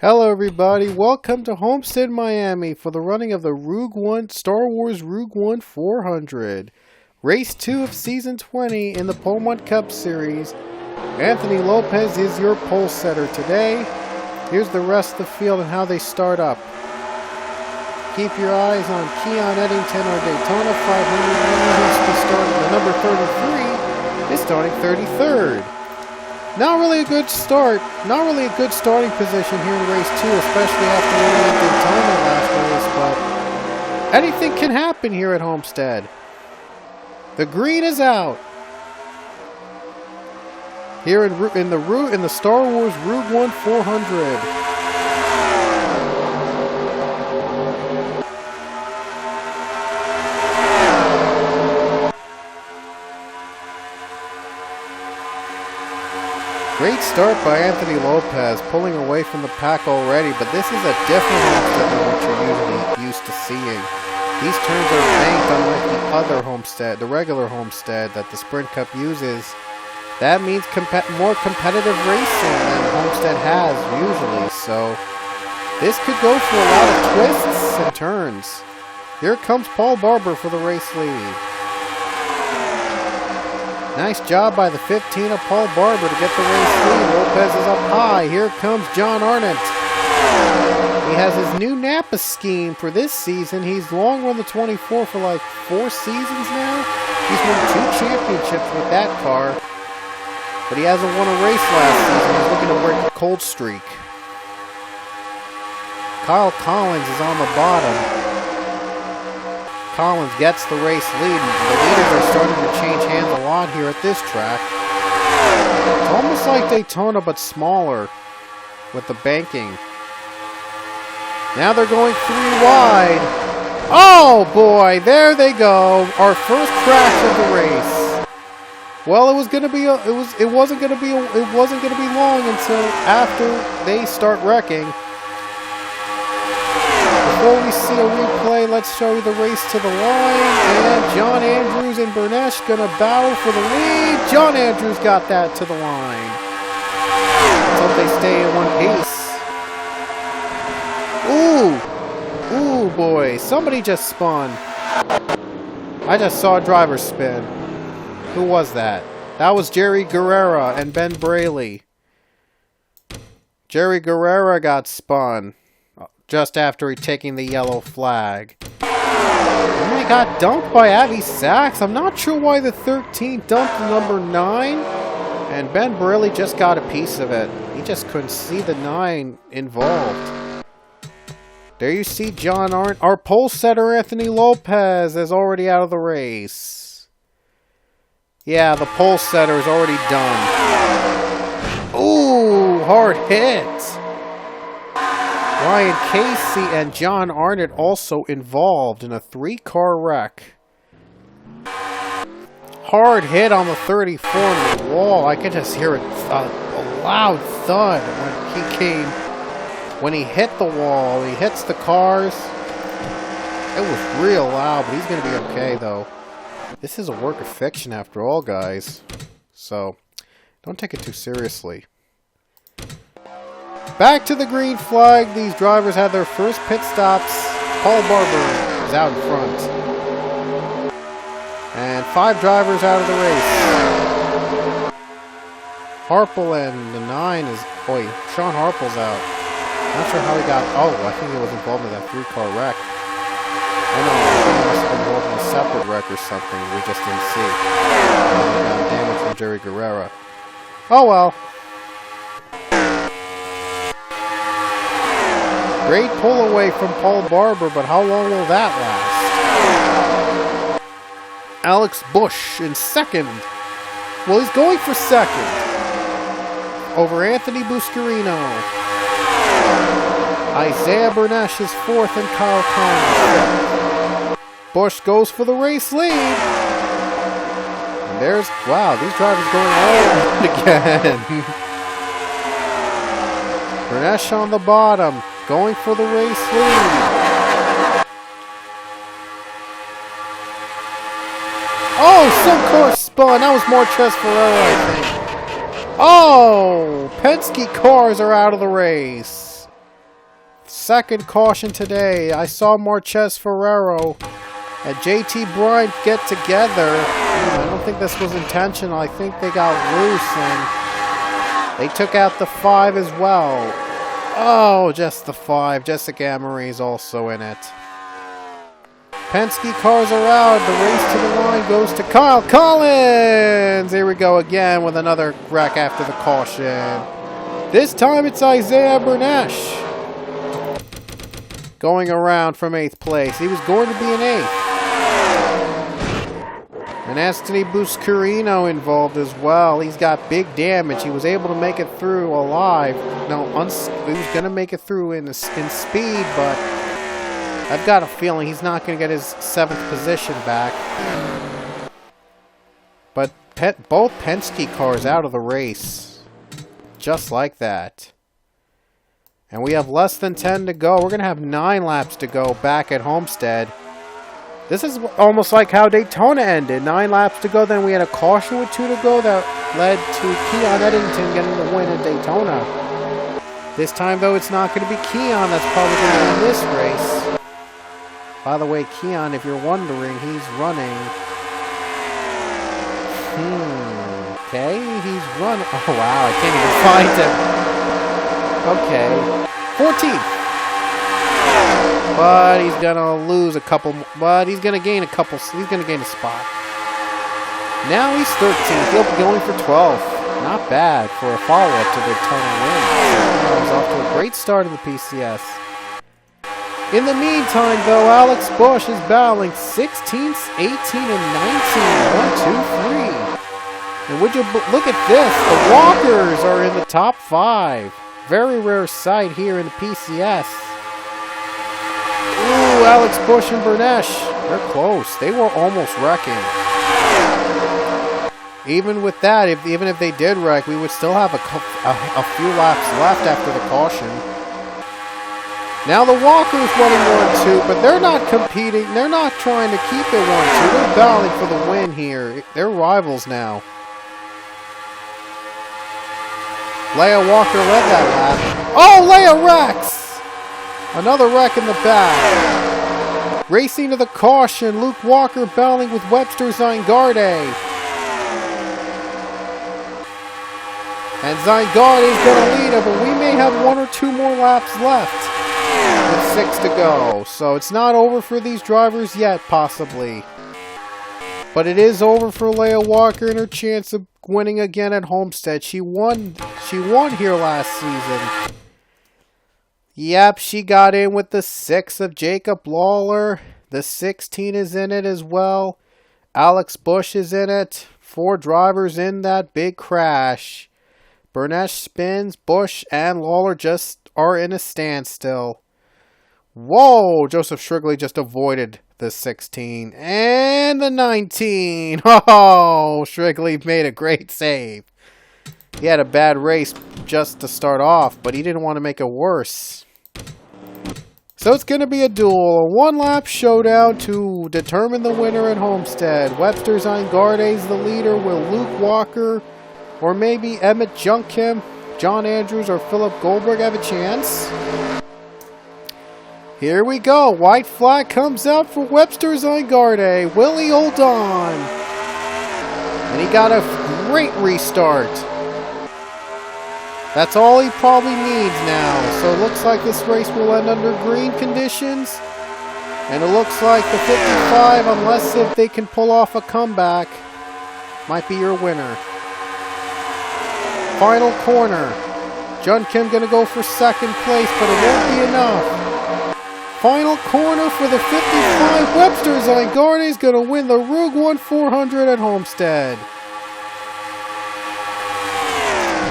Hello everybody, welcome to Homestead Miami for the running of the Star Wars Rogue One 400. Race 2 of Season 20 in the Pullman Cup Series. Anthony Lopez is your pole setter today. Here's the rest of the field and how they start up. Keep your eyes on Keon Eddington, our Daytona 500 to start. The number 33 is starting 33rd. Not really a good start. Not really a good starting position here in race 2, especially after winning at Daytona last race, but anything can happen here at Homestead. The green is out. Here in the Star Wars Rogue One 400. Great start by Anthony Lopez, pulling away from the pack already, but this is a different Homestead than what you're usually used to seeing. These turns are banked unlike the other Homestead, the regular Homestead that the Sprint Cup uses. That means more competitive racing than Homestead has usually, so this could go for a lot of twists and turns. Here comes Paul Barber for the race lead. Nice job by the 15 of Paul Barber to get the race lead. Lopez is up high. Here comes John Arnott. He has his new Napa scheme for this season. He's long run the 24 for like 4 seasons now. He's won 2 championships with that car. But he hasn't won a race last season. He's looking to break a cold streak. Kyle Collins is on the bottom. Collins gets the race lead. The leaders are starting to change hands a lot here at this track. It's almost like Daytona, but smaller with the banking. Now they're going 3 wide. Oh boy, there they go. Our first crash of the race. Well, it wasn't going to be long until after they start wrecking. Before we see a replay, let's show you the race to the line. And John Andrews and Bernesh gonna battle for the lead. John Andrews got that to the line. Let's hope they stay in one piece. Ooh boy, somebody just spun. I just saw a driver spin. Who was that? That was Jerry Guerrera and Ben Braley. Jerry Guerrera got spun just after he taking the yellow flag. And they got dumped by Avi Sachs. I'm not sure why the 13 dumped the number 9. And Ben Braley just got a piece of it. He just couldn't see the 9 involved. There you see John Arndt. Our pole setter Anthony Lopez is already out of the race. Yeah, the pole setter is already done. Ooh, hard hit. Ryan Casey and John Arnott also involved in a 3-car wreck. Hard hit on the 34 on the wall. I could just hear a loud thud when he hit the wall. He hits the cars. It was real loud, but he's going to be okay though. This is a work of fiction after all, guys. So, don't take it too seriously. Back to the green flag. These drivers had their first pit stops. Paul Barber is out in front. And 5 drivers out of the race. Harple and the 9 is... Boy, Sean Harple's out. Not sure how he got... Oh, I think he was involved in that 3-car wreck. I know, I think he must have been involved in a separate wreck or something we just didn't see. He got damage from Jerry Guerrera. Oh well. Great pull away from Paul Barber, but how long will that last? Alex Bush in second. Well, he's going for second. Over Anthony Buscarino. Isaiah Bernesh is fourth and Kyle Collins. Bush goes for the race lead. And there's... Wow, these drivers going all again. Bernesh on the bottom. Going for the race lead. Oh, some car spun. That was Marquez Ferrero, I think. Oh, Penske cars are out of the race. second caution today. I saw Marquez Ferrero and JT Bryant get together. I don't think this was intentional. I think they got loose and they took out the 5 as well. Oh, just the 5. Jessica Amory's also in it. Penske cars are out. The race to the line goes to Kyle Collins. Here we go again with another wreck after the caution. This time it's Isaiah Bernash going around from 8th place. He was going to be in 8th. And Anthony Buscarino involved as well. He's got big damage. He was able to make it through alive. No, he was going to make it through in speed, but I've got a feeling he's not going to get his 7th position back. But both Penske cars out of the race. Just like that. And we have less than 10 to go. We're going to have 9 laps to go back at Homestead. This is almost like how Daytona ended. 9 laps to go. Then we had a caution with 2 to go that led to Keon Eddington getting the win at Daytona. This time, though, it's not going to be Keon that's probably going to win this race. By the way, Keon, if you're wondering, he's running. Okay, he's running. Oh, wow, I can't even find him. Okay, 14th. But he's going to lose a couple, but he's going to gain a couple, he's going to gain a spot. Now he's 13th. He'll be going for 12th. Not bad for a follow-up to the Daytona win. He was off to a great start of the PCS. In the meantime, though, Alex Busch is battling 16th, 18, and 19. 1, 2, 3. And would you look at this? The Walkers are in the top 5. Very rare sight here in the PCS. Ooh, Alex Busch and Bernash. They're close. They were almost wrecking. Even with that, even if they did wreck, we would still have a few laps left after the caution. Now the Walkers running 1-2, but they're not competing. They're not trying to keep it 1-2. They're battling for the win here. They're rivals now. Leia Walker led that lap. Oh, Leia wrecks! Another wreck in the back. Racing to the caution, Luke Walker battling with Webster Zingarde. And Zingarde is going to lead him, but we may have 1 or 2 more laps left. With 6 to go. So it's not over for these drivers yet, possibly. But it is over for Leia Walker and her chance of winning again at Homestead. She won here last season. Yep, she got in with the 6 of Jacob Lawler. The 16 is in it as well. Alex Busch is in it. 4 drivers in that big crash. Bernash spins, Busch and Lawler just are in a standstill. Whoa, Joseph Shrigley just avoided the 16 and the 19. Oh, Shrigley made a great save. He had a bad race just to start off, but he didn't want to make it worse. So it's going to be a duel, a 1-lap showdown to determine the winner at Homestead. Webster Zingarde is the leader. Will Luke Walker or maybe Emmett Junkim, John Andrews, or Philip Goldberg have a chance? Here we go. White flag comes out for Webster Zingarde. Willie Oldon. And he got a great restart. That's all he probably needs now. So it looks like this race will end under green conditions. And it looks like the 55, unless if they can pull off a comeback, might be your winner. Final corner. John Kim going to go for 2nd place, but it won't be enough. Final corner for the 55. Webster Zingarde is going to win the Rogue 1 400 at Homestead.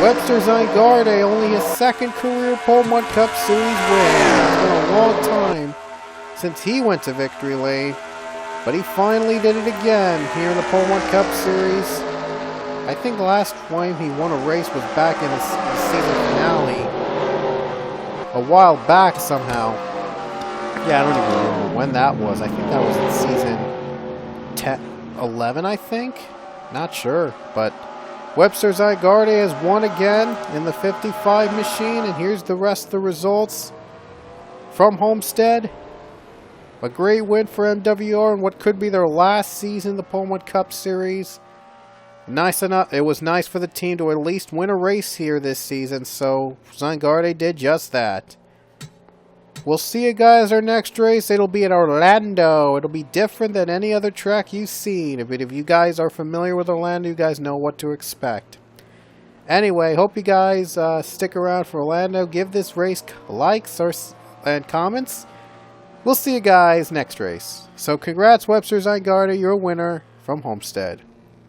Webster Zingarde, only his 2nd career Pullman Cup Series win. It's been a long time since he went to victory lane, but he finally did it again here in the Pullman Cup Series. I think the last time he won a race was back in the season finale. A while back somehow. Yeah, I don't even remember when that was. I think that was in season 11, I think. Not sure, but Webster Zingarde has won again in the 55 machine, and here's the rest of the results. from Homestead. A great win for MWR in what could be their last season in the Pullman Cup Series. Nice enough. It was nice for the team to at least win a race here this season, so Zangardi did just that. We'll see you guys our next race. It'll be at Orlando. It'll be different than any other track you've seen. If you guys are familiar with Orlando, you guys know what to expect. Anyway, hope you guys stick around for Orlando. Give this race likes and comments. We'll see you guys next race. So congrats, Webster Zangardi. You're a winner from Homestead.